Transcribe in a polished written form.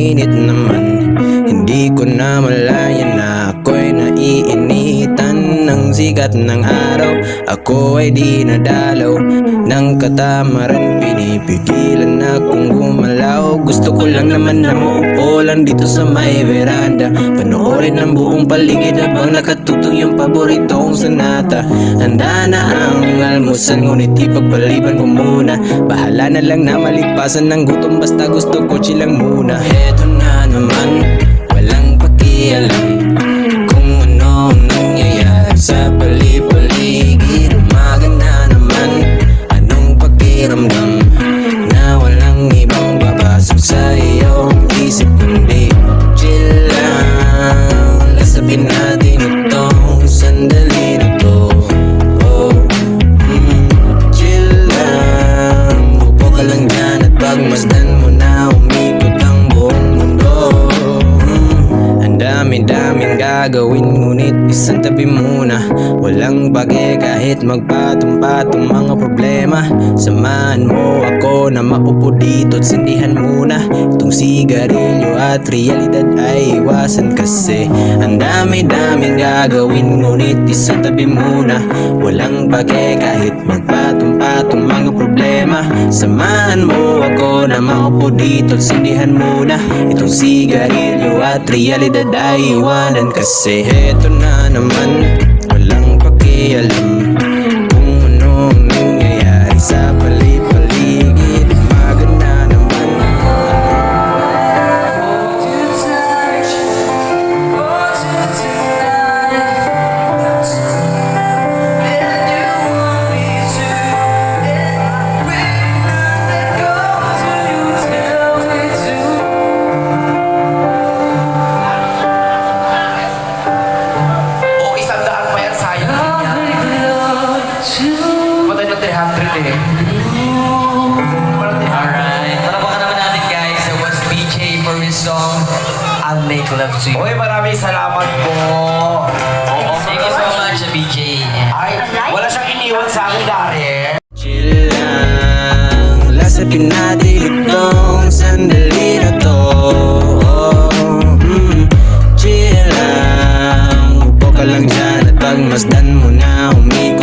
init naman. Hindi ko na malaya na ako'y naiinitan ng sikat ng araw. Ako ay di nadalaw ng katamaran, pinipigilan akong gumalaw. Gusto ko lang naman na maupo lang dito sa may veranda, panoorin ang buong paligid habang nakatutong yung paborito kong sonata. Handa na ang almusan, ngunit ipagpaliban ko muna. Bahala na lang na maligpasan ng gutom, basta gusto ko chill lang muna. Heto na naman, walang pakialam kung ano ang nangyayari sa paligid. Umaga na naman, anong pakiramdam na walang ibang babasok sa iyong isip kundi chill lang. Lasapin natin itong sandali na to. Chill lang, upo ka lang dyan at pagmasdan mo na umikot ang buong mundo. Ang dami-daming gagawin, ngunit isang tabi muna. Walang bage kahit magpatong-patong mga problema. Samahan mo ako na maupo dito at sindihan muna itong sigarilyo at realidad ay iwasan kasi ang dami-daming gagawin, ngunit isang tabi muna. Walang bage kahit magpatong-patong mga problema. Samahan mo ako na maupo dito at sindihan muna itong sigarilyo at realidad ay iwanan kasi heto na naman, walang pakialam kung ano ang nangyayari sa paligid. Umaga na naman. O, 100 pa yan, sayang din yan. Patay na 300 eh. Alright, palapakan naman natin guys. That was BJ for his song, I'll Make Love to You. Uy, maraming salamat po. Thank you so much, BJ. Ay, wala siyang iniwan sa akin dati. Chill lang, lasapin natin itong sandali na to. Chill lang, upo ka lang dyan at pagmasdan mo na umikot